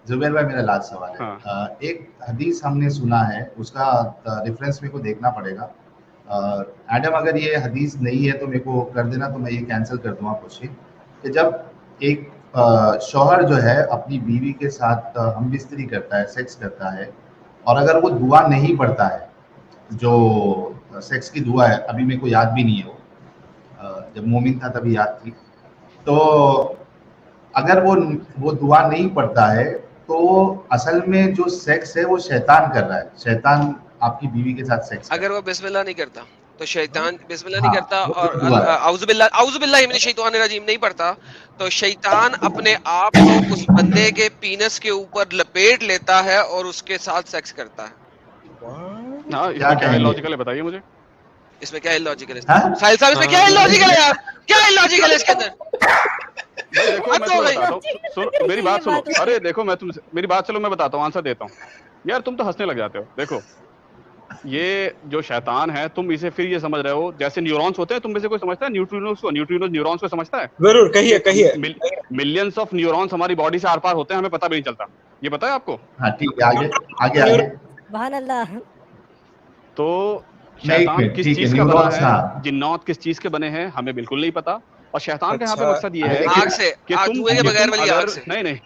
जुबैर भाई मेरा लास्ट सवाल है। हाँ एक हदीस हमने सुना है, उसका रेफरेंस मेरे को देखना पड़ेगा। एडम अगर ये हदीस नहीं है तो मेरे को कर देना, तो मैं ये कैंसिल कर दूंगा क्वेश्चन। कि जब एक शौहर जो है अपनी बीवी के साथ हमबिस्तरी करता है, सेक्स करता है, और अगर वो दुआ नहीं पढ़ता है, जो सेक्स की दुआ है, अभी मेरे को याद भी नहीं है वो, जब मोमिन था तभी याद थी। तो अगर वो दुआ नहीं पढ़ता है, तो असल में जो सेक्स है वो शैतान कर रहा है, शैतान आपकी बीवी के साथ सेक्स कर अगर रहा वो बिस्मिल्लाह नहीं करता तो शैतान बिस्मिल्लाह है। नहीं हाँ, करता वो और जो दुआ है। औज़ुबिल्लाहि मिनश शैतानिर रजीम नहीं पढ़ता, तो शैतान अपने आप को उस बंदे के पीनस के ऊपर लपेट लेता है और उसके साथ सेक्स करता है। हाँ, क्या इसमें क्या है कहेंगे? लॉजिकल है बताइए मुझे। इसमें क्या इलॉजिकल है? हाँ? साहिल साहब, इसमें क्या इलॉजिकल है यार? क्या इलॉजिकल है इसके अंदर? भाई देखो मैं हद हो तुम्हें गई। बताता हूँ, सुनो मेरी बात सुनो। अरे देखो मैं तुम मेरी बात, चलो मैं बताता हूँ, आंसर देता हूँ। यार तुम तो हंसने लग जाते हो। देखो ये जो शैतान है, तुम इसे फिर ये समझ रहे हो जैसे न्यूरॉन्स होते हैं। तुम में से कोई समझता है न्यूट्रिनोज को, न्यूरॉन्स को समझता है जरूर कहिए कहिए। कि मिलियंस ऑफ न्यूरॉन्स हमारी बॉडी से आर पार होते हैं, हमें पता भी नहीं चलता। ये पता है आपको? हाँ ठीक है, आगे आगे आगे। सुभान अल्लाह। तो नहीं, एक शैतान मिनट, किस ठीक है, चीज का बना न्यूरॉन्स। है, हाँ, जिन्नात किस चीज के बने हैं, हमें बिल्कुल नहीं पता। और शैतान का यहाँ पे अच्छा मकसद ये अरे है लेकिन आग से, कि तुम धुएं के कि बगैर तुम वाली अगर आग से। नहीं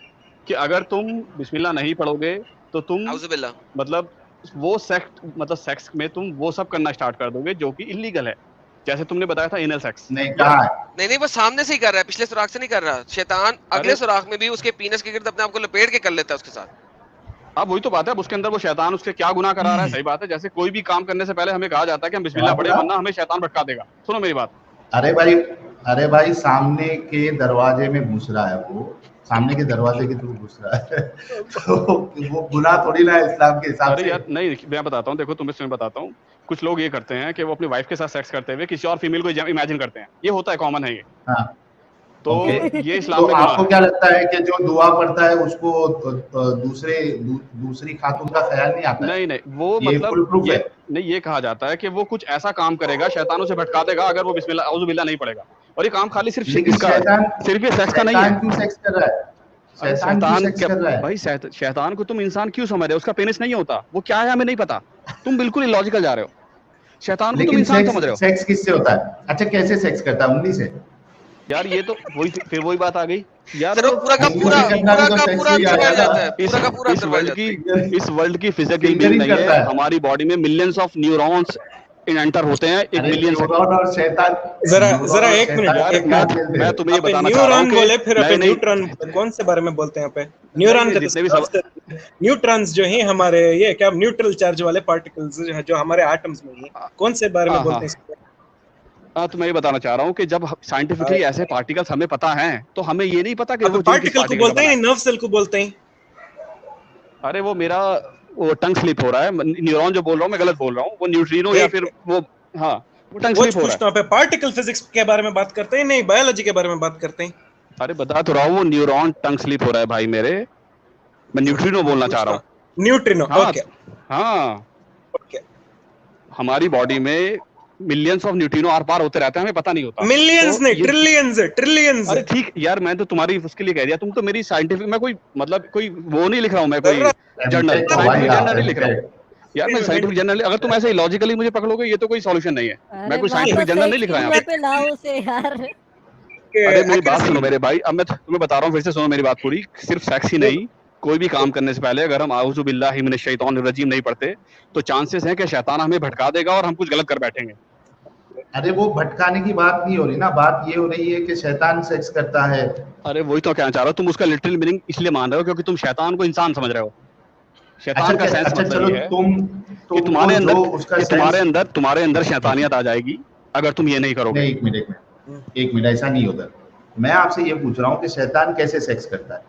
कि अगर तुम बिस्मिल्लाह नहीं पढ़ोगे तो तुम औज़ुबिल्लाह। मतलब वो सेक्स में तुम वो सब करना स्टार्ट कर दोगे जो कि इलीगल है। जैसे तुमने बताया था एनल सेक्स। नहीं कहा है। नहीं वो सामने से ही कर रहा है, पिछले सुराख से नहीं कर रहा। शैतान अगले अरे सुराख में भी उसके पीनस के गिर्द अपने आप को लपेट के कर लेता है उसके साथ। अब वही तो बात है, अब उसके अंदर वो शैतान उससे क्या गुनाह करा रहा है। सही बात है, जैसे कोई भी काम करने से पहले हमें कहा जाता है कि हम बिस्मिल्लाह पढ़े, वरना हमें शैतान भटका देगा। सुनो मेरी बात। अरे भाई, अरे भाई, सामने के दरवाजे में घुस रहा है, वो सामने के दरवाजे के थ्रू घुस रहा है। तो वो गुनाह थोड़ी ना है इस्लाम के हिसाब अरे से। यार नहीं, मैं बताता हूँ, देखो तुम्हें बताता हूँ। कुछ लोग ये करते हैं कि वो अपनी वाइफ के साथ सेक्स करते हुए किसी और फीमेल को इमेजिन करते हैं। ये होता है, कॉमन है ये। हाँ, तो ओके। ये तो इस्लाम में गुनाह आपको है। क्या लगता है कि जो दुआ पढ़ता है उसको दूसरी खातून का ख्याल नहीं आता है? नहीं नहीं, वो ये मतलब फुल प्रूफ है। ये नहीं, ये कहा जाता है कि वो कुछ ऐसा काम करेगा, शैतानों से भटका देगा अगर वो बिस्मिल्लाह औज़ु बिल्लाह नहीं पढ़ेगा। और ये काम खाली सिर्फ लेकिन इसका, सिर्फ ये सेक्स का नहीं है। शैतान क्यों सेक्स कर रहा है? अरे शैतान क्यों शैतान सेक्स क्या कर रहा है? भाई, शैतान को तुम इंसान क्यों समझ रहे हो? उसका पेनिस नहीं होता, वो क्या है हमें नहीं पता। तुम बिल्कुल इलॉजिकल जा रहे हो। शैतान को तुम लेकिन इंसान समझ रहे हो। सेक्स किससे होता है? अच्छा, कैसे सेक्स करता है? उंगली से? यार ये तो फिर वही बात आ गई यार। सिर्फ पूरा का उंगली पूरा से करना भी तो का सेक्स पूरा में ही अंदर आया बैठ ना। जाता है, पूरा का पूरा इस अंदर बैठ वर्ल्ड जाता है। की इस वर्ल्ड की फिजिकल बीइंग फिंगरिंग नहीं करता है। है। हमारी बॉडी में मिलियंस ऑफ न्यूरॉन्स एंटर होते हैं, एक अरे मिलियन सेकंड। न्यूरॉन और शैतान, जरा न्यूरॉन जरा और एक मिनट, शैतान यार से एक क्या मिनट। खेल रहे मैं हो? तुम्हें ये आप बताना चाह रहा हूँ न्यूरॉन कि बोले, फिर आप नहीं नहीं न्यूट्रॉन, कौन से बारे में बोलते हैं यहाँ पे? नहीं न्यूरॉन नहीं, का जितने भी तो न्यूट्रॉन्स जो हैं हमारे, ये क्या न्यूट्रल चार्ज वाले पार्टिकल्स जो हमारे एटम्स में हैं, कौन से बारे में हाँ बोलते हैं इसको? हाँ, तो मैं ये बताना चाह रहा हूँ कि जब साइंटिफिकली ऐसे पार्टिकल्स हमें पता हैं, तो हमें ये नहीं पता कि अब वो चीज किस पार्टिकल को पार्टिकल का बोलते बना हैं, है। नर्व सेल को बोलते हैं? अरे वो मेरा वो टंग स्लिप हो रहा है। न्यूरॉन जो बोल रहा हूँ मैं गलत बोल रहा हूँ, वो न्यूट्रिनो या फिर वो, हाँ वो टंग वो स्लिप हो रहा पूछना पे पार्टिकल फिजिक्स के बारे में बात करते हैं, नहीं बायोलॉजी के बारे में बात करते हैं? है। अरे बता तो रहा हूँ, वो न्यूरॉन टंग स्लिप हो रहा है भाई मेरे। मैं न्यूट्रिनो बोलना चाह रहा हूँ। न्यूट्रिनो, हाँ ओके हाँ, ओके। हमारी बॉडी में मिलियंस ऑफ न्यूट्रिनो आर पार होते रहते हैं, हमें पता नहीं होता। मिलियंस तो नहीं, ये ट्रिलियंस है, ट्रिलियंस। अरे ठीक यार, मैं तो तुम्हारी उसके लिए कह दिया। तुम तो मेरी साइंटिफिक, मैं कोई मतलब कोई वो नहीं लिख रहा हूँ, मैं कोई जर्नल, एमटेक हो भाई साइंटिफिक आप, जर्नल नहीं लिख रहा हूँ। एमटेक। यार मैं साइंटिफिक जर्नल, अगर तुम ऐसे लॉजिकली मुझे पकड़ोगे ये तो कोई सॉल्यूशन नहीं है। मैं अरे कोई साइंटिफिक वापस जर्नल से नहीं लिख रहा क्यों यहाँ पे। पे लाओ उसे यार। अरे मेरी बात सुनो मेरे भाई, अब मैं तुम्हें बता रहा हूँ, फिर से सुनो मेरी बात पूरी। सिर्फ सेक्स ही नहीं, कोई भी काम करने से पहले अगर हम आऊज़ु बिल्लाहि मिनश शैतानिर रजीम नहीं पढ़ते, तो चांसेस हैं कि शैतान हमें भटका देगा और हम कुछ गलत कर बैठेंगे। अरे वो भटकाने की बात नहीं हो रही ना, बात ये हो रही है कि शैतान सेक्स करता है। अरे वही तो कहना चाह रहा हूँ, तुम उसका लिटरल मीनिंग इसलिए मान रहे हो क्योंकि तुम शैतान को इंसान समझ रहे हो। शैतान का सेंस अच्छा मतलब चलो, ये है तुम कि तुम्हारे जो अंदर उसका कि सेंस। तुम्हारे अंदर शैतानियत आ जाएगी अगर तुम ये नहीं करोगे। नहीं, एक मिनट, ऐसा नहीं होता। मैं आपसे ये पूछ रहा हूँ कि शैतान कैसे सेक्स करता है?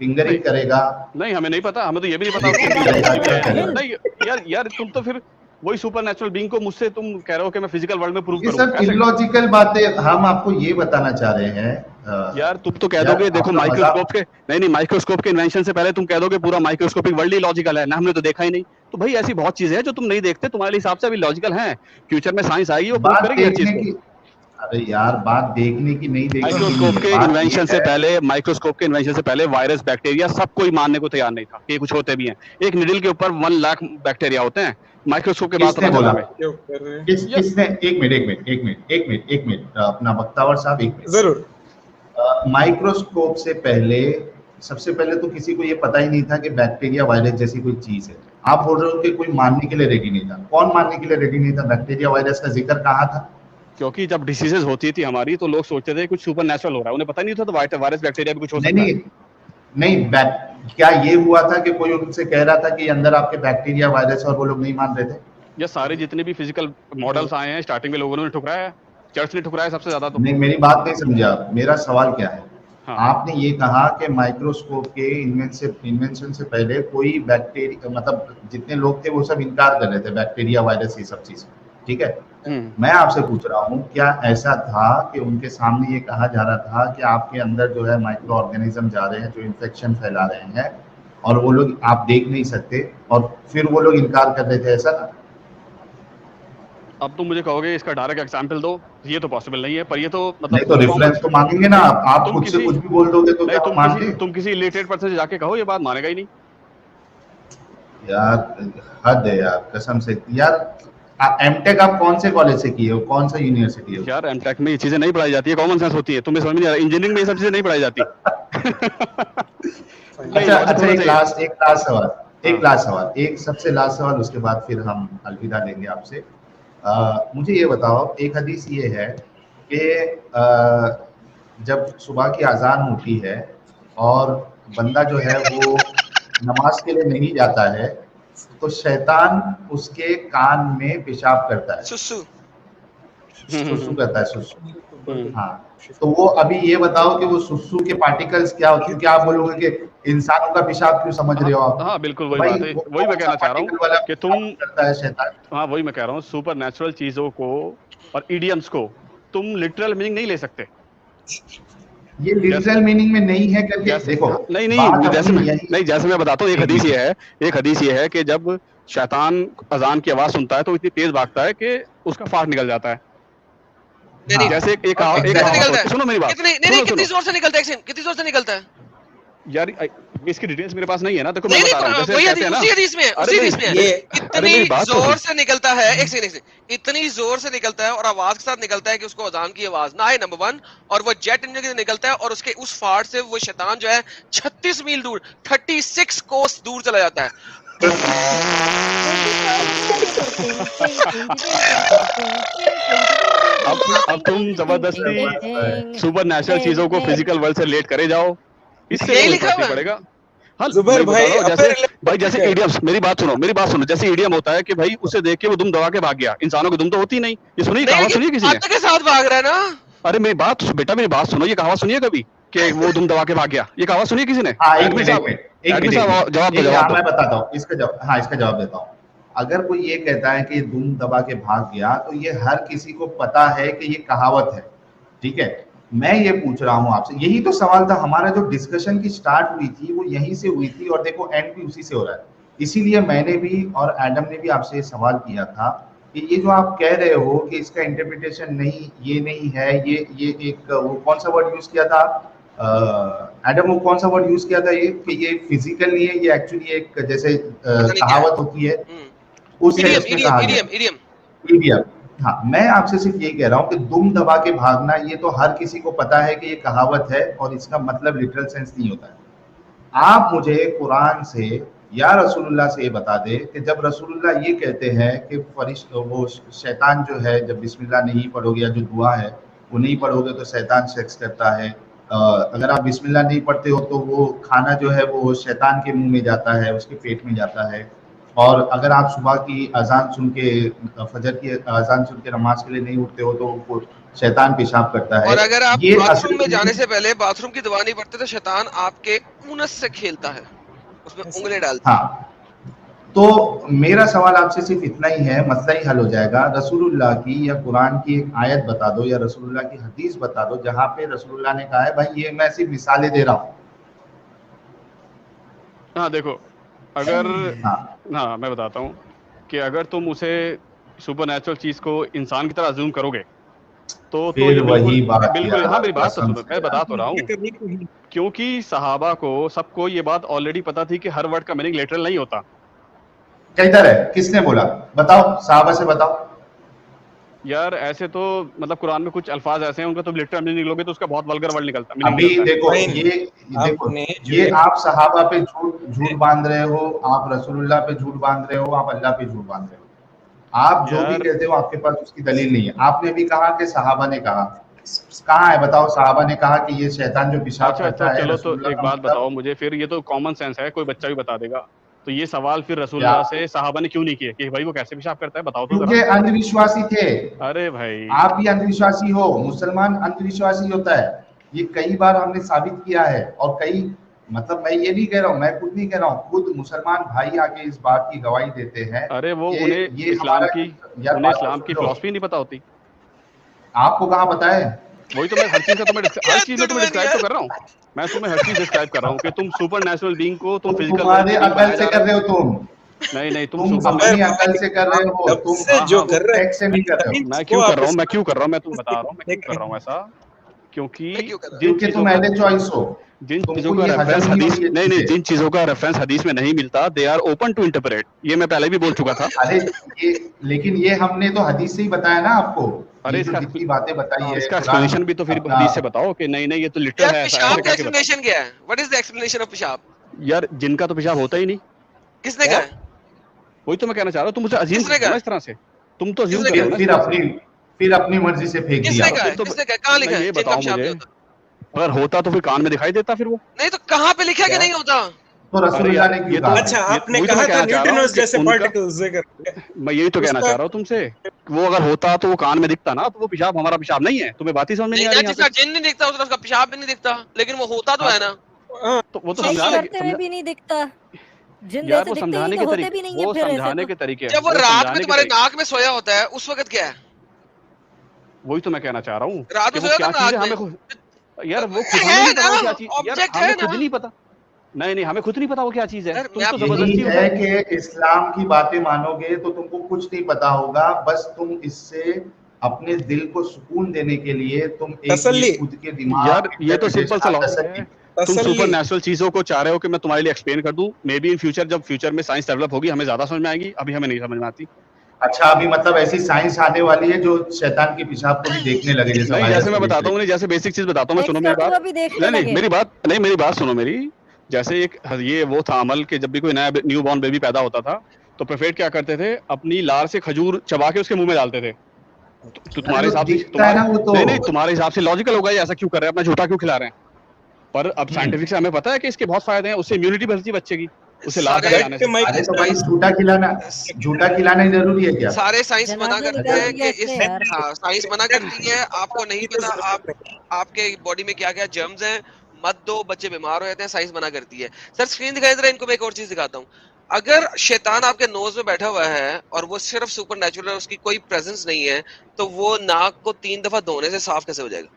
फिंगरिंग करेगा? नहीं, हमें नहीं पता, हमें तो ये भी नहीं पता लिखिंग उसके करेगा, पीछे क्या है। करेगा? नहीं यार यार, तुम तो फिर वही सुपर नेचुरल बीइंग को मुझसे तुम कह रहे हो कि मैं फिजिकल वर्ल्ड में प्रूव ये करूं। सब कैसे? इलॉजिकल बातें हम आपको ये बताना चाह रहे हैं। यार तुम तो कह यार, दोगे, देखो आपका माइक्रोस्कोप मजाक। के नहीं माइक्रोस्कोप के इन्वेंशन से पहले तुम कह दोगे पूरा माइक्रोस्कोपिक वर्ल्ड ही लॉजिकल है ना, हमने तो देखा ही नहीं। तो भाई ऐसी बहुत चीजें हैं जो तुम नहीं देखते, तुम्हारे हिसाब से अभी लॉजिकल हैं। फ्यूचर में साइंस आएगी, वो प्रूव बात करेगी हर चीज देखने को। की अरे यार बात देखने की नहीं देखने माइक्रोस्कोप के की, बात इन्वेंशन ये से है पहले माइक्रोस्कोप के इन्वेंशन से पहले वायरस बैक्टीरिया सब कोई मानने को तैयार नहीं था कि ये कुछ होते भी हैं। एक निडल के ऊपर 1 लाख बैक्टीरिया होते हैं, माइक्रोस्कोप के बाद किसने पता चला बोला? हमें। किसने? एक मिनट अपना वक्तावर साहब, एक मिनट। जरूर। माइक्रोस्कोप से पहले, सबसे पहले तो किसी को ये पता ही नहीं था कि बैक्टीरिया वायरस जैसी कोई चीज है। आप बोल रहे हो कि कोई मानने के लिए रेडी नहीं था। कौन मानने के लिए रेडी नहीं था? बैक्टीरिया वायरस का जिक्र कहाँ था? क्योंकि जब डिसीजेज होती थी हमारी तो लोग सोचते थे कुछ सुपर नेचुरल हो रहा है, उन्हें पता नहीं था तो वायरस बैक्टीरिया भी कुछ हो सकता है। नहीं, क्या ये हुआ था कि कोई उनसे कह रहा था कि अंदर आपके बैक्टीरिया वायरस, और वो लोग नहीं मान रहे थे? ये सारे जितने भी फिजिकल मॉडल्स आए हैं स्टार्टिंग में लोगों ने ठुकराया, चर्च ने ठुकराया सबसे ज्यादा। तो नहीं, मेरी बात नहीं समझा। मेरा सवाल क्या है? हाँ। आपने ये कहा कि माइक्रोस्कोप के इन्वेंशन से पहले कोई बैक्टीरिया, मतलब जितने लोग थे वो सब इनकार कर रहे थे बैक्टीरिया वायरस ये सब चीज, ठीक है? मैं आपसे पूछ रहा हूँ, क्या ऐसा था कि उनके सामने ये कहा जा रहा था कि आपके अंदर जो है माइक्रो ऑर्गेनिज्म जा रहे हैं जो इन्फेक्शन फैला रहे हैं, और वो लोग आप देख नहीं सकते, और फिर वो लोग इनकार कर रहे थे, ऐसा ना? अब तुम मुझे कहोगे इसका डायरेक्ट एग्जांपल दो, ये तो पॉसिबल नहीं है, पर ये तो मतलब नहीं तो रेफरेंस तो मांगेंगे ना। आप खुद से कुछ भी बोल दोगे तो क्या मानते? तुम किसी इलिटरेट पर्सन से जाके कहो, ये बात मानेगा ही नहीं यार। हद है यार, कसम से यार। एमटेक आप कौन से कॉलेज से किए हो? कौन सा यूनिवर्सिटी है? यार एमटेक में ये चीजें नहीं पढ़ाई जाती है, कॉमन सेंस होती है, तुम्हें समझ में नहीं आ रहा। इंजीनियरिंग में ये सब चीजें नहीं पढ़ाई जाती। अच्छा, एक लास्ट सवाल, एक सबसे लास्ट सवाल, उसके बाद फिर हम अलविदा लेंगे आपसे। मुझे ये बताओ, एक हदीस ये है कि जब सुबह की अजान होती है और बंदा जो है वो नमाज के लिए नहीं जाता है, तो शैतान उसके कान में पेशाब करता है, सुसु करता है, सुसु। हाँ, तो वो अभी ये बताओ कि वो सुसु के पार्टिकल्स क्या होते हैं? क्या आप बोलोगे कि इंसानों का पेशाब क्यों समझ रहे हो आप? हाँ बिल्कुल वही बात है, वही मैं कहना चाह रहा हूँ कि तुम करता है शैतान। हाँ वही मैं कह रहा हूँ, सुपर नेचुरल चीजों को और इडियम्स को तुम लिटरल मीनिंग नहीं ले सकते। ये लिटरल मीनिंग में नहीं है करके देखो। नहीं, जैसे मैं बताता हूँ, एक हदीस ये है कि जब शैतान अजान की आवाज सुनता है तो इतनी तेज भागता है कि उसका फाट निकल जाता है। नहीं, जैसे एक सुनो मेरी बात, कितनी जोर से निकलता है? कितनी जोर से निकलता है यार? इसकी डिटेल्स मेरे पास नहीं है ना, देखो मैं बता रहा हूं, वही हदीस में इतनी जोर से निकलता है, एक सेकंड, इतनी जोर से निकलता है और आवाज के साथ निकलता है कि उसको अजान की आवाज ना आए, नंबर 1, और वो जेट इंजन से निकलता है और उसके उस फाट से वो शैतान जो है 36 मील दूर, 36 कोस दूर चला जाता है। अब तुम जबरदस्ती सुपर नेचुरल चीजों को फिजिकल वर्ल्ड से रिलेट करे जाओ, इससे लिखा पड़ेगा। हाँ जुबैर भाई, जैसे इडियम्स, मेरी बात सुनो, जैसे इडियम होता है कि भाई उसे देख के वो दुम दबा के भाग गया, इंसानों की दुम तो होती नहीं। ये सुनिए कहावत, सुनिए किसी ने के साथ भाग रहा है ना। अरे मेरी बात सुनो, ये कहावत सुनिए कभी कि वो दुम दबा के भाग गया, ये कहावत सुनिए किसी ने? जवाब मैं बताता हूँ इसका जवाब देता हूँ। अगर कोई ये कहता है कि दुम दबा के भाग गया, तो ये हर किसी को पता है कि ये कहावत है, ठीक है? मैं ये पूछ रहा हूँ आपसे, यही तो सवाल था हमारा, जो डिस्कशन की स्टार्ट हुई थी वो यहीं से हुई थी, और देखो एंड भी उसी से हो रहा है। इसीलिए मैंने भी और एडम ने भी आपसे सवाल किया था कि ये जो आप कह रहे हो कि इसका इंटरप्रिटेशन नहीं, ये नहीं है, ये एक वो कौन सा वर्ड यूज किया था एडम, वो कौन सा वर्ड यूज किया था ये, कि ये फिजिकल नहीं है, ये एक्चुअली एक जैसे कहावत होती है उस इडियम। हाँ, मैं आपसे सिर्फ यही कह रहा हूँ कि दुम दबा के भागना, ये तो हर किसी को पता है कि ये कहावत है और इसका मतलब लिटरल सेंस नहीं होता है। आप मुझे कुरान से या रसूलुल्लाह से ये बता दे कि जब रसूलुल्लाह ये कहते हैं कि वो शैतान जो है, जब बिस्मिल्लाह नहीं पढ़ोगे या जो दुआ है वो नहीं पढ़ोगे तो शैतान सेक्स करता है, अगर आप बिस्मिल्लाह नहीं पढ़ते हो तो वो खाना जो है वो शैतान के मुंह में जाता है, उसके पेट में जाता है, और अगर आप सुबह की अजान सुन के, फजर की अजान सुन के नमाज के लिए नहीं उठते हो तो वो शैतान पेशाब करता है। और अगर आप बाथरूम में जाने से पहले बाथरूम की दुआ नहीं पढ़ते तो शैतान आपके ऊनस से खेलता है, उसमें उंगली डालता है। हाँ, तो मेरा सवाल आपसे सिर्फ इतना ही है, मसला ही हल हो जाएगा। रसूलुल्लाह की या कुरान की एक आयत बता दो या रसूलुल्लाह की हदीस बता दो जहां पे रसूलुल्लाह ने कहा है भाई ये मैं सिर्फ मिसालें दे रहा हूँ। हाँ देखो, अगर हाँ मैं बताता हूँ कि अगर तुम उसे सुपर नेचुरल चीज को इंसान की तरह अज्यूम करोगे तो फिर ये वही बात बिल्कुल यार, हाँ, मेरी बात तो कसम सुनो, से मैं बता तो रहा हूँ। करनी क्यों नहीं? क्योंकि सहाबा को सबको ये बात ऑलरेडी पता थी कि हर वर्ड का मीनिंग लिटरल नहीं होता। किधर है, किसने बोला, बताओ, साहबा से बताओ। यार ऐसे तो मतलब कुरान में कुछ अल्फाज ऐसे हैं उनका तो लिटरल मीनिंग निकलोगे तो उसका बहुत वल्गर वर्ड निकलता मीनिंग अभी निकलता है। देखो नहीं, ये देखो, आपने जो ये एक आप सहाबा पे झूठ बांध रहे हो, आप रसूलुल्लाह पे झूठ बांध रहे हो, आप अल्लाह पे झूठ बांध रहे हो। आप जो भी यार कहते हो आपके पास उसकी दलील नहीं है। आपने भी कहा कि सहाबा ने कहा, कहाँ है बताओ, सहाबा ने कहा कि ये शैतान जो पेशाब अच्छा करता है, चलो तो रसूलुल्लाह एक का बात बताओ मतलब मुझे फिर, ये तो कॉमन सेंस है, कोई बच्चा भी बता देगा। तो ये सवाल फिर क्या? रसूलुल्लाह से सहाबा ने क्यों नहीं किए कि भाई वो कैसे पेशाब करता है, बताओ तो क्योंकि जरा। अंधविश्वासी थे। अरे भाई आप भी अंधविश्वासी हो, मुसलमान अंधविश्वासी होता है, ये कई बार हमने साबित किया है। और कई मतलब मैं ये नहीं कह रहा हूँ, मैं खुद नहीं कह रहा हूँ, खुद मुसलमान भाई आके इस बात की गवाही देते हैं अरे वो कि उन्हें ये इस्लाम हमारा, की यार उन्हें बात तो इस्लाम सुन की लो, फिलॉसफी नहीं पता होती। आपको कहाँ पता है? वही तो मैं हर चीज का तुम्हें हर यार चीज में तुम्हें तुड़वन डिस्क्राइब तो यार, कर रहा हूँ। मैं तुम्हें हर चीज डिस्क्राइब कर रहा हूँ कि तुम सुपर नेचुरल बीइंग को तुम तुम फिजिकल वर्ल्ड तुम्हारे के बीइंग अकल बनाए से जा कर रहे रहे हो, तुम हो। नहीं नहीं तुम तुम सुपर अपनी नेचुरल। अकल से कर रहे हो, तब तुम से हाँ जो हाँ कर रहे फैक्ट से नहीं कर रहे हो। मैं वो क्यों कर आप रहा हूँ, मैं क्यों कर रहा हूँ, मैं तुम्हें बता रहा हूँ मैं देख क्यों कर रहे रहा हूँ ऐसा। क्योंकि मैं क्यों कर रहा जिन क्योंकि चीजों तुम का एले चॉइस हो, जिन चीजों तुमको का ये रेफरेंस हजम नहीं हो हदीस ये नहीं नहीं चीजें। जिन चीजों का रेफरेंस हदीस में नहीं मिलता they are open to interpret, ये मैं पहले भी बोल चुका था। अरे ये, लेकिन ये हमने तो हदीस से ही बताया ना आपको। अरे ये जो जितनी बातें बताई है इसका कुरान, एक्सप्लेनेशन भी तो फिर अपना हदीस से बताओ कि नहीं नहीं ये तो लिटरल यार है, ऐसा पेशाब ऐसे का करके बताओ। एक्सप्लेनेशन क्या है? What is the explanation of पेशाब? यार जिनका तो पेशाब होता ही नहीं। किसने क्या? कहा है? वही तो मैं कहना चाह रहा हूँ, तुम मुझे अज्यूम किसने कर रहे हो कहा ना है? इस तरह से। तुम तो अज्यूम किसने कर रहे कहा हो है? ना इस तरह से। फिर अपनी मर्जी से फेंक दिया किसने आपने। कहा है? तो किसने कहा है? कहाँ लिखा नहीं है ये जिनका बताओ पेशाब मुझे, नहीं होता? अगर होता तो फिर कान में दिखाई देता फिर वो। नहीं तो कहाँ पे लिखा है कि क्या? नहीं होता? तो अरे रसूलुल्लाह यार ने ये क्यों तो कहा अच्छा, है? ये आपने वही तो मैं कहा था कहना चाह रहा हूँ न्यूट्रिनोस कि जैसे उनका, पार्टिकल्स मैं यही तो कहना उसका चाह रहा हूँ तुमसे, वो अगर होता तो वो कान में दिखता ना, तो वो पेशाब हमारा पेशाब नहीं है। तुम्हें बात ही समझ में नहीं नहीं आ ना, रही यहाँ पे। जिसका जिन नहीं दिखता उसका पेशाब भी नहीं दिखता, लेकिन वो होता तो हाँ है ना। हाँ, तो वो तो सो सही समझाने करते हुए भी नहीं दिखता। जिन यार जैसे वो दिखते ही नहीं समझाने तो के होते तरीके, भी नहीं है वो फिर ऐसे समझाने तो। के तरीके जब वो वो रात में समझाने के तुम्हारे तरीके। नाक में सोया होता है उस वक्त क्या है? वही तो मैं कहना चाह रहा हूँ रात कि में वो सोया होता क्या है ना चीज नाक है, में? हमें खुद, यार वो खुद हमें है नहीं पता ना, वो क्या चीज, यार ऑब्जेक्ट है हमें ना। खुद नहीं पता। नहीं नहीं हमें खुद नहीं पता वो क्या चीज है, यार तुम मैं तो आपको यही जबरदस्ती उसे। है कि इस्लाम की बातें मानोगे तो तुमको कुछ नहीं पता होगा, बस तुम इससे अपने दिल को सुकून देने के लिए तुम एक ये तसल्ली खुद के दिमाग यार ये तो सिंपल सा इंटरप्रिटेशन लॉजिक तसल्ली। है। तुम सुपर तसल्ली नेचुरल चीजों को चाह रहे हो कि मैं तुम्हारे लिए एक्सप्लेन कर दूं, मे बी इन फ्यूचर, जब फ्यूचर में साइंस डेवलप होगी हमें ज्यादा समझ में आएगी, अभी हमें नहीं समझ में आती। अच्छा, अभी मतलब ऐसी साइंस आने वाली है जो शैतान के पेशाब को भी देखने लगे, जैसे नहीं वायरस जैसे मैं को देख बताता रही हूँ, नहीं जैसे बेसिक चीज बताता हूँ मैं, सुनो मेरी एक्सपर्ट बात। को भी देखने नहीं नहीं लगे। मेरी बात, नहीं मेरी बात सुनो मेरी। जैसे एक ये वो था अमल कि जब भी कोई नया न्यू बॉर्न बेबी पैदा होता था तो प्रोफेट क्या करते थे, अपनी लार से खजूर चबा के उसके मुंह में डालते थे। तो अरे तुम्हारे वो हिसाब से दिखता है ना वो तो। नहीं नहीं तुम्हारे हिसाब से लॉजिकल होगा ये, ऐसा क्यों कर रहे हैं, अपना झूठा क्यों खिला रहे हैं। पर अब हम्म। साइंटिफिक से हमें पता है कि इसके बहुत फायदे हैं, उससे इम्यूनिटी बढ़ती है बच्चे की, उसे लार सारे का खिलाने से। अरे तो भाई साइंस झूठा खिलाना ही जरूरी है क्या? सारे साइंस मना जनाजे करते निकाल हैं दिया कि इसने इस यार। हाँ साइंस मना करती है, आपको नहीं पता आप आपके बॉडी में क्या क्या जर्म्स हैं, मत दो, बच्चे बीमार हो जाते हैं, साइंस मना करती है। सर स्क्रीन दिखाई दे रहा है, इनको मैं एक और चीज दिखाता हूँ। अगर शैतान आपके नोज में बैठा हुआ है और वो सिर्फ सुपर नेचुरल है, उसकी कोई प्रेजेंस नहीं है, तो वो नाक को 3 दफा धोने से साफ कैसे हो जाएगा?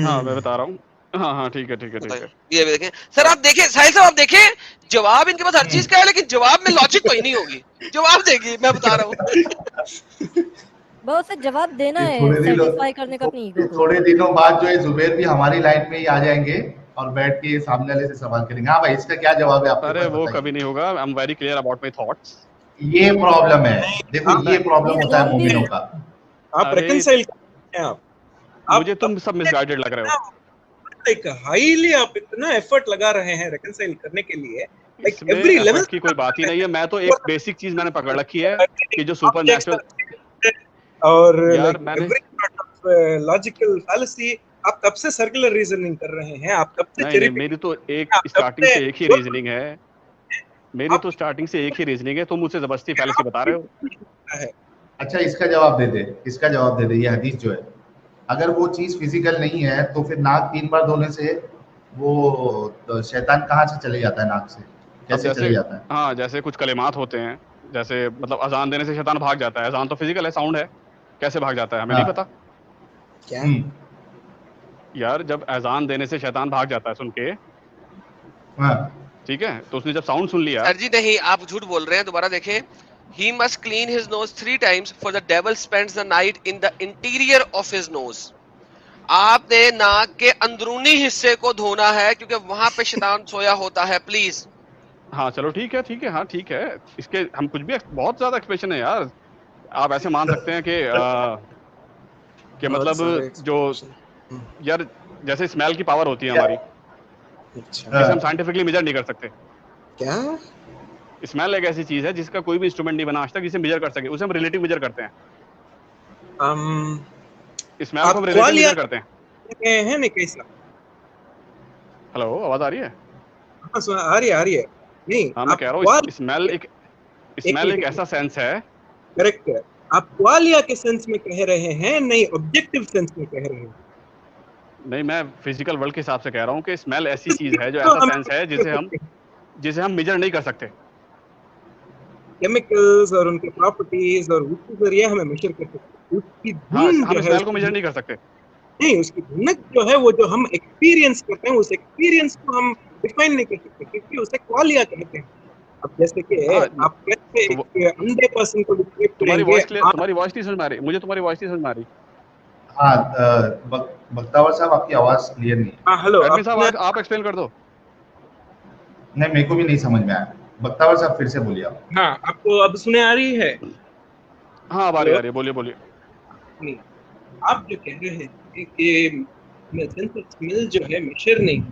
हाँ मैं बता रहा हूँ। हाँ हाँ ठीक है ठीक है ठीक बताएं। है। ये भी देखें सर, आप देखें साहिल साहब, आप देखें जवाब इनके पास हर चीज का है, लेकिन जवाब में लॉजिक कोई नहीं होगी। जवाब देगी, मैं बता रहा हूँ। बहुत से जवाब देना ये है, सेटिस्फाई करने का अपनी ईगो को। थोड़े दिनों बाद जो है जुबेर भी हमारी लाइन में ही आ जाएंगे और बैठ के सामने वाले से सवाल करेंगे, हाँ भाई इसका क्या जवाब है आपके अरे पास, वो बताइए। कभी नहीं होगा, I am very clear about my thoughts. ये प्रॉब्लम है, देखो पता ये है प्रॉब्लम ये होता है ज़ॉम्बी मोमिनों का। आप अरे रिकंसाइल करते हैं आप मुझे तुम सब मिसगाइडेड लग रहे हो। लाइक हाईली आप इतना एफर्ट लगा रहे हैं रिकंसाइल करने के लिए, लाइक इसमें एवरी लेवल एफर्ट की कोई बात ही नहीं है, मैं तो एक बेसिक चीज मैंने पकड़ रखी है कि जो सुपर नेचुरल, और यार लाइक मैंने every sort of logical fallacy. आप कब से सर्कुलर रीजनिंग कर रहे हैं, आप कब से नहीं चेरी नहीं मेरी तो एक आप कब स्टार्टिंग से से एक ही रीजनिंग है, मेरी तो स्टार्टिंग से एक ही रीजनिंग है, तुम मुझसे जबरदस्ती पहले से बता रहे हो। है। अच्छा इसका जवाब दे दे, इसका जवाब दे दे, ये हदीस जो है अगर वो चीज फिजिकल नहीं है तो फिर नाक 3 बार धोने से वो तो शैतान कहाँ से चले जाता है, नाक से अब कैसे जैसे चले जाता है? हाँ जैसे कुछ कलिमात होते हैं, जैसे मतलब अजान देने से शैतान भाग जाता है, अजान तो फिजिकल है, साउंड है, कैसे भाग जाता है हमें नहीं हाँ। पता। क्या यार जब अजान देने से शैतान भाग जाता है सुन के, हाँ। ठीक है, तो उसने जब साउंड सुन लिया। सर जी नहीं, आप झूठ बोल रहे हैं, दोबारा देखें। He must clean his nose 3 times, for the devil spends the night in the interior of his nose. आपने नाक के अंदरूनी हिस्से को धोना है क्योंकि वहां पे शैतान सोया होता है। प्लीज। हाँ चलो ठीक है, हाँ ठीक है, इसके हम कुछ भी बहुत ज्यादा एक्सप्रेशन है यार। आप ऐसे मान सकते हैं कि मतलब जो यार जैसे स्मेल की पावर होती है हमारी, जिसे हम साइंटिफिकली मेजर नहीं कर सकते। क्या स्मेल एक ऐसी चीज है जिसका कोई भी इंस्ट्रूमेंट नहीं बना आज तक जिसे मेजर कर सके, उसे हम रिलेटिव मेजर करते हैं। स्मेल को हम रिलेटिव मेजर करते हैं नहीं कैसा? हेलो, आवाज आ रही है? आ रही है नहीं, हाँ मैं कह रहा हूँ स्मेल एक ऐसा सेंस है। करेक्ट है, आप क्वालिया के सेंस में कह रहे हैं, नहीं ऑब्जेक्टिव सेंस में कह रहे हैं। नहीं, मैं फिजिकल वर्ल्ड के हिसाब से कह रहा हूँ कि स्मेल ऐसी चीज है जो ऐसा सेंस है जिसे हम मेजर नहीं कर सकते। केमिकल्स और उनके प्रॉपर्टीज और उसके जरिए हमें मेजर कर सकते हैं। उसकी धुन हम स्मेल को मेजर नहीं कर सकते। नहीं, उसकी धुनक जो है वो जो हम एक्सपीरियंस करते हैं, उस एक्सपीरियंस को हम डिफाइन नहीं कर सकते क्योंकि उसे क्वालिया कहते हैं। अब जैसे कि आप कैसे एक अंधे पर्सन को डिस्क्राइब करेंगे? तुम्हारी वॉइस नहीं समझ में आ रही मुझे, तुम्हारी वॉइस नहीं समझ में आ रही। हाँ बख्तावर साहब आपकी आवाज क्लियर नहीं है। हाँ हेलो साहब, आप एक्सप्लेन कर दो। नहीं, मेरे को भी नहीं समझ में आया। बख्तावर साहब फिर से बोलिए आप। हाँ, आपको अब सुने आ रही है? हाँ अब आ रही है, बोलिए। नहीं, आप जो कह रहे हैं कि स्मेल जो है मेजर नहीं,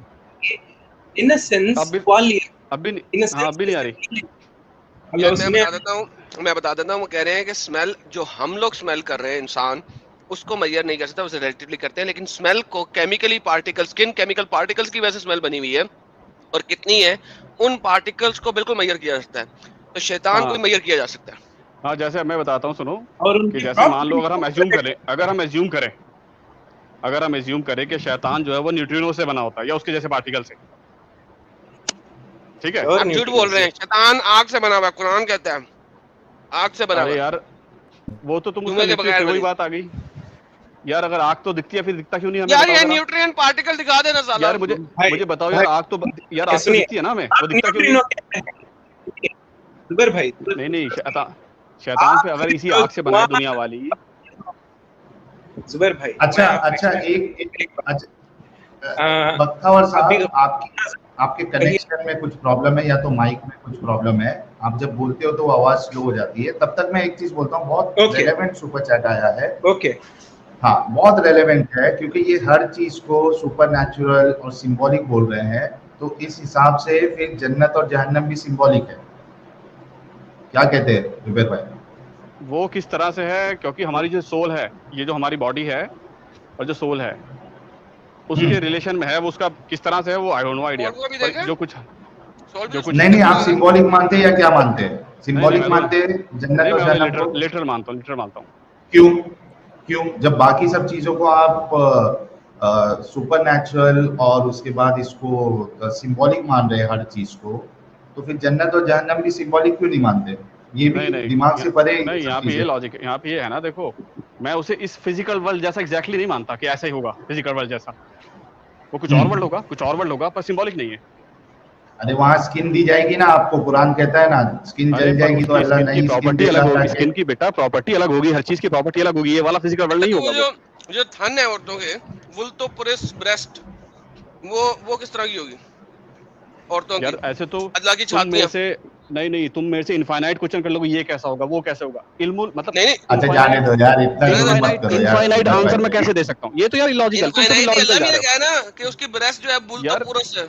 इन अ सेंस क्वालिटी अब भी नहीं आ रही। मैं बता देता हूँ वो कह रहे हैं कि स्मेल जो हम लोग स्मेल कर रहे हैं इंसान उसको मेजर नहीं कर सकता, उसे रिलेटिवली करते हैं, लेकिन स्मेल को chemically particles, skin chemical particles की वजह से स्मेल बनी हुई है और कितनी है उन पार्टिकल्स को बिल्कुल मेजर किया जा सकता है। तो शैतान को मेजर किया जा सकता है। हाँ, जैसे मैं बताता हूँ, सुनो कि जैसे मान लो अगर हम एज्यूम करें कि शैतान जो है वो न्यूट्रिनो से बना होता है या उसके जैसे पार्टिकल से, ठीक है? आप झूठ बोल रहे हैं, शैतान आग से बना हुआ है, कुरान कहता है आग से बना हुआ है। यार वो तो तुम उसके बगैर वही बात आ गई यार। अगर आग तो दिखती है फिर दिखता क्यों नहीं हमें? यार ये न्यूट्रिएंट पार्टिकल दिखा देना साला। यार मुझे बताओ यार, आग तो दिखती है ना हमें, वो दिखता क्यों नहीं? जुबैर भाई नहीं, शैतान पे अगर इसी आग से बनाए दुनिया वाली। जुबैर भाई अच्छा बख्तावर साहब, आपके कनेक्शन में कुछ प्रॉब्लम है या तो माइक में कुछ प्रॉब्लम है। आप जब बोलते हो तो आवाज स्लो हो जाती है। तब तक मैं एक चीज बोलता हूँ, बहुत रेलेवेंट सुपर चैट आया है। हाँ, बहुत रेलेवेंट है क्योंकि ये हर चीज को सुपरनैचुरल और सिंबॉलिक बोल रहे हैं, तो इस हिसाब से फिर जन्नत और जहन्नम भी सिंबॉलिक है। क्या कहते हैं जुबैर भाई? वो किस तरह से है, क्योंकि हमारी जो सोल है, ये जो हमारी बॉडी है और जो सोल है उसके रिलेशन में है, वो उसका किस तरह से है वो आई डोंट नो आइडिया। जो कुछ नहीं, आप सिंबॉलिक मानते हैं या क्या मानते हैं? सिंबॉलिक मानते हैं जन्नत और जहन्नम को? लिटरल मानता हूँ। क्यों? जब बाकी सब चीजों को आप सुपरनैचुरल और उसके बाद इसको सिंबॉलिक मान रहे हैं हर चीज को, तो फिर जन्नत और जहन्नम भी सिंबॉलिक क्यों नहीं मानते? ये भी दिमाग से परे नहीं। यहाँ पे ये लॉजिक, यहाँ पे ये है ना, देखो मैं उसे इस फिजिकल वर्ल्ड जैसा एग्जैक्टली नहीं मानता कि ऐसा ही होगा फिजिकल वर्ल्ड जैसा। वो कुछ और वर्ल्ड होगा पर सिंबॉलिक नहीं है। अरे वहाँ स्किन दी जाएगी ना आपको, कुरान कहता है ना स्किन जल जाएगी तो अल्लाह नहीं, प्रॉपर्टी अलग होगी, स्किन की बेटा प्रॉपर्टी अलग होगी, हर चीज की प्रॉपर्टी अलग होगी। ये वाला फिजिकल वर्ल्ड नहीं होगा। जो थन है औरतों के वुल्तो पुरिस ब्रेस्ट, वो किस तरह की होगी औरतों की? यार ऐसे तो अल्लाह की छातियां से नहीं, तुम मेरे से इनफाइनाइट क्वेश्चन कर लोगे, ये कैसा होगा वो कैसे होगा, इल्मुल मतलब नहीं। अच्छा जाने दो यार, इतना मत करो यार। इनफाइनाइट आंसर मैं कैसे दे सकता हूँ? ये तो यार इलॉजिकल। अल्लाह ने कहा ना कि उसकी ब्रेस्ट जो है वुल्तो पुरिस है,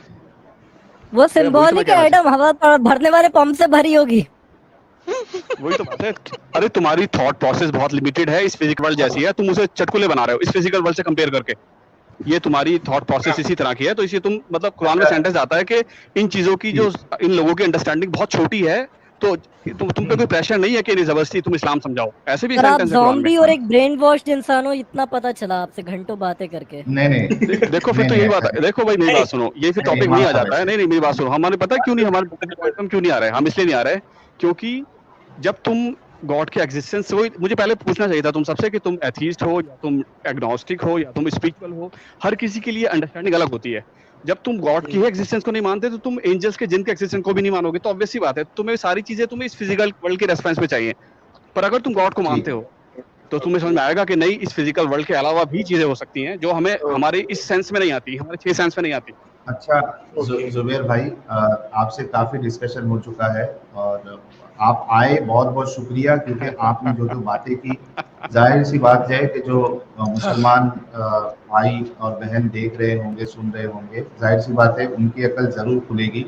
वो सिंबॉलिक है एडम, हवा भरने वाले पंप से भरी होगी। वही तो बात है। अरे तुम्हारी थॉट प्रोसेस बहुत लिमिटेड है, इस फिजिकल वर्ल्ड जैसी है, तुम उसे चटकुले बना रहे हो इस फिजिकल वर्ल्ड से कंपेयर करके। ये तुम्हारी थॉट प्रोसेस इसी तरह की है, तो इसे तुम मतलब कुरान में सेंटेंस आता है कि इन चीजों की जो इन लोगों की अंडरस्टैंडिंग बहुत छोटी है, तो तुम पे कोई प्रेशर नहीं है कि जबरदस्ती तुम इस्लाम समझाओ। ऐसे भी सेंटेंस है कुरान में। और एक ब्रेन वॉश्ड इंसान हो, इतना पता चला आपसे घंटों बातें करके। नहीं देखो फिर तो यही बात है। देखो भाई मेरी बात सुनो, ये फिर टॉपिक नहीं आ जाता है। नहीं मेरी बात सुनो, हमारे पता है क्यों नहीं, हमारे क्यों नहीं आ रहे? हम इसलिए नहीं आ रहे क्योंकि जब तुम गॉड के एग्जिस्टेंस, वो मुझे पहले पूछना चाहिए था तुम सबसे कि तुम एथीस्ट हो या तुम एग्नोस्टिक हो या तुम स्पिरिचुअल हो। हर किसी के लिए अंडरस्टैंडिंग अलग होती है। जब तुम गॉड की एग्जिस्टेंस को नहीं मानते तो तुम एंजल्स के जिन के एग्जिस्टेंस को भी नहीं मानोगे। तो ऑब्वियस सी बात है तुम्हें सारी चीजें तुम्हें इस फिजिकल वर्ल्ड के रेस्पॉन्स में चाहिए। पर अगर तुम गॉड को मानते हो तो तुम्हें समझ में आएगा कि नहीं, इस फिजिकल वर्ल्ड के अलावा भी चीजें हो सकती हैं जो हमें हमारे इस सेंस में नहीं आती, हमारे 6 सेंस में नहीं आती। अच्छा जुबेर भाई, आपसे काफी डिस्कशन हो चुका है और आप आए, बहुत बहुत शुक्रिया, क्योंकि आपने जो जो बातें की, जाहिर सी बात है कि जो मुसलमान भाई और बहन देख रहे होंगे, सुन रहे होंगे, जाहिर सी बात है उनकी अकल जरूर खुलेगी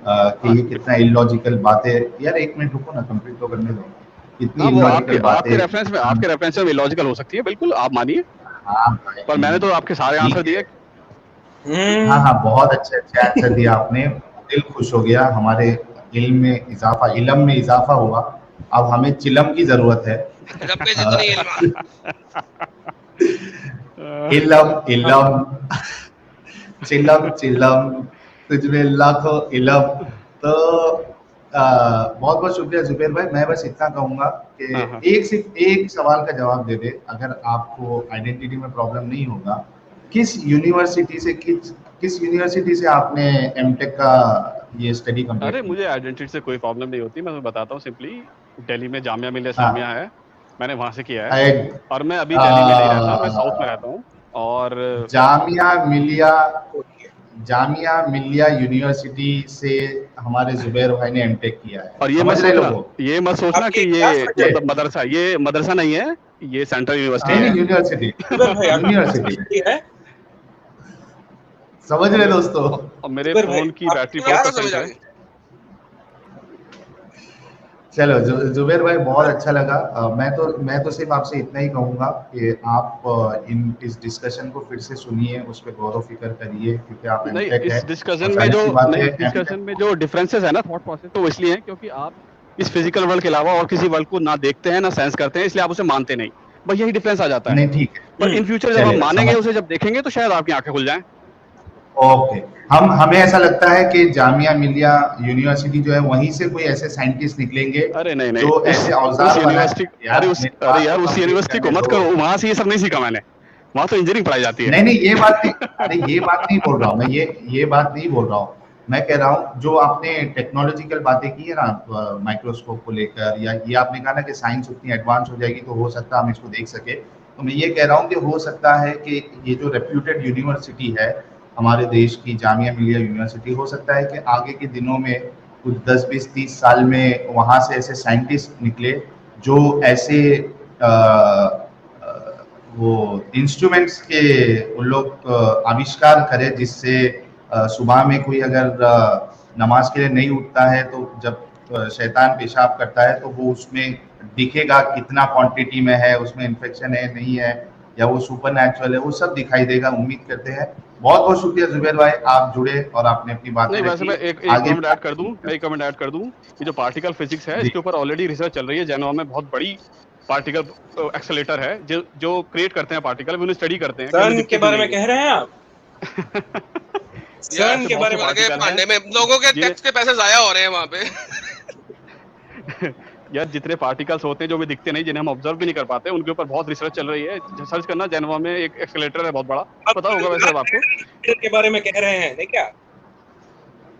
कि ये कितना इलॉजिकल बातें। यार एक मिनट रुको ना, कंप्लीट तो करने दो। कितनी इलॉजिकल बातें आपके रेफरेंस में इलॉजिकल हो सकती है, बिल्कुल आप मानिए। पर मैंने तो आपके सारे आंसर दिए। हाँ, बहुत अच्छे आंसर दिया आपने, दिल खुश हो गया, हमारे इल्म में इजाफा हुआ। अब हमें चिलम की जरूरत है। इल्म चिलम तुझमें लाखों इल्म। तो बहुत बहुत शुक्रिया जुबेर भाई। मैं बस इतना कहूंगा कि सिर्फ एक सवाल का जवाब दे दे, अगर आपको आइडेंटिटी में प्रॉब्लम नहीं होगा, किस यूनिवर्सिटी से आपने एमटेक का ये स्टडी कंप्लीट? अरे मुझे आइडेंटिटी से कोई प्रॉब्लम नहीं होती, मैं बताता हूँ सिंपली। दिल्ली में जामिया मिलिया इस्लामिया है, मैंने वहां से किया है। और मैं अभी दिल्ली में नहीं रहता, मैं साउथ में रहता हूँ। और जामिया मिलिया यूनिवर्सिटी से हमारे जुबेर भाई ने एमटेक किया है। और ये मत सोचना कि ये मदरसा नहीं है, ये सेंट्रल यूनिवर्सिटी है। समझ रहे दोस्तों? और मेरे फोन की बैटरी बहुत है। चलो जुबेर भाई, बहुत अच्छा लगा। मैं तो सिर्फ आपसे इतना ही कहूंगा कि आप इस डिस्कशन को फिर से सुनिए, उस पर गौर फिक्र करिए, क्योंकि आप इस डिस्कशन में जो डिफरेंसेस है ना थॉट प्रोसेस, तो इसलिए है क्योंकि आप इस फिजिकल वर्ल्ड के अलावा और किसी वर्ल्ड को ना देखते हैं ना सेंस करते हैं, इसलिए आप उसे मानते नहीं। बस यही डिफरेंस आ जाता है। नहीं, ठीक है। पर इन फ्यूचर जब हम मानेंगे उसे, जब देखेंगे, तो शायद आपकी आंखें खुल जाएं। ओके, हमें ऐसा लगता है कि जामिया मिलिया यूनिवर्सिटी जो है, वहीं से कोई ऐसे साइंटिस्ट निकलेंगे। अरे नहीं, जो ऐसे औजार यूनिवर्सिटी, अरे उस यूनिवर्सिटी को मत करो, वहां से ये सब नहीं सीखा मैंने। वहां तो इंजीनियरिंग पढ़ाई जाती है। नहीं, ये बात नहीं बोल रहा हूँ मैं, ये बात नहीं बोल रहा हूँ। मैं कह रहा हूँ जो आपने टेक्नोलॉजिकल बातें की है ना, माइक्रोस्कोप को लेकर, या ये आपने कहा ना कि साइंस उतनी एडवांस हो जाएगी तो हो सकता है हम इसको देख सके। तो मैं ये कह रहा हूँ कि हो सकता है कि ये जो रेप्यूटेड यूनिवर्सिटी है हमारे देश की, जामिया मिलिया यूनिवर्सिटी, हो सकता है कि आगे के दिनों में कुछ 10, 20, 30 साल में वहाँ से ऐसे साइंटिस्ट निकले जो ऐसे वो इंस्ट्रूमेंट्स के उन लोग आविष्कार करे, जिससे सुबह में कोई अगर नमाज के लिए नहीं उठता है तो जब शैतान पेशाब करता है तो वो उसमें दिखेगा कितना क्वांटिटी में है, उसमें इन्फेक्शन है नहीं है, या वो सुपरनैचुरल है, वो सब दिखाई देगा। उम्मीद करते हैं। बहुत बहुत शुक्रिया जुबेर भाई, आप जुड़े और आपने अपनी बात नहीं। वैसे मैं एक कमेंट ऐड कर दूं, ये जो पार्टिकल फिजिक्स है इसके ऊपर ऑलरेडी रिसर्च चल रही है। जेनोवा में बहुत बड़ी पार्टिकल एक्सेलेरेटर है जो क्रिएट करते हैं पार्टिकल, उन्हें स्टडी करते हैं। CERN के बारे में कह रहे हैं आप? CERN के बारे में पढ़ने में लोगों के टैक्स के पैसे जाया हो रहे हैं वहां पे। यार जितने पार्टिकल्स होते हैं जो भी दिखते नहीं, जिन्हें हम ऑब्जर्व भी नहीं कर पाते, उनके ऊपर बहुत रिसर्च चल रही है। सर्च करना, जेनोवा में एक एक्सेलेरेटर है बहुत बड़ा, पता होगा वैसे अब आपको। के बारे में कह रहे हैं नहीं क्या?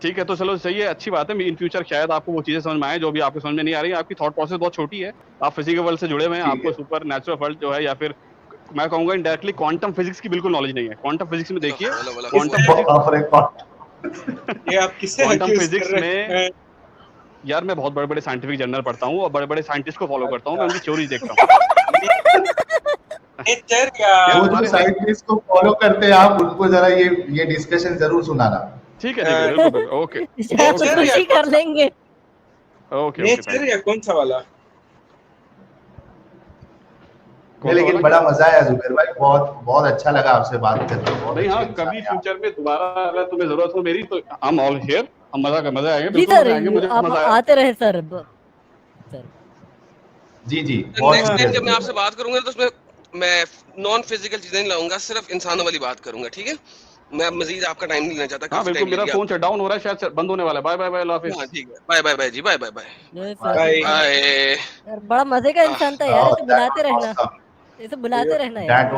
ठीक है, तो चलो सही है, अच्छी बात है। इन फ्यूचर शायद आपको वो चीजें समझ में आए जो भी आपको समझ में नहीं आ रही है। आपकी थॉट प्रोसेस बहुत छोटी है, आप फिजिकल वर्ल्ड से जुड़े हुए हैं, आपको सुपर नेचुरल वर्ल्ड जो है, या फिर मैं कहूंगा इनडायरेक्टली क्वांटम फिजिक्स की बिल्कुल नॉलेज नहीं है। क्वांटम फिजिक्स में देखिए, क्वांटम फिजिक्स में यार मैं बहुत बड़े बड़े साइंटिफिक जर्नल पढ़ता हूँ और बड़े बड़े साइंटिस्ट को फॉलो करता हूँ, मैं उनकी थ्योरीज देखता हूँ। वो जो साइंटिस्ट को फॉलो करते हैं आप, उनको जरा ये डिस्कशन जरूर सुनाना। ठीक है, बिल्कुल, ओके, खुशी कर लेंगे। ओके, नेचर या कौन सा वाला? लेकिन बड़ा मजा आया जुबेर भाई, बहुत अच्छा लगा आपसे बात करके। नहीं, हाँ, कभी फ्यूचर में दोबारा अगर तुम्हें जरूरत हो मेरी तो आई एम ऑल हियर। हम मजा आएगा, बिल्कुल आएंगे, मुझे मजा आएगा। आते रहे सर। जी नेक्स्ट टाइम जब मैं आपसे बात करूंगा तो उसमें मैं नॉन फिजिकल चीजें नहीं लाऊंगा, सिर्फ इंसानों वाली बात करूंगा, ठीक है? मैं मजीद आपका टाइम नहीं लेना चाहता। हाँ बिल्कुल, मेरा फोन शट डाउन हो रहा है, शायद बंद होने वाला है। बाय बाय, अल्लाह हाफिज़। ठीक है, बाय जी, बाय। यार बड़ा मजे का इंसान था यार, इसे बुलाते रहना।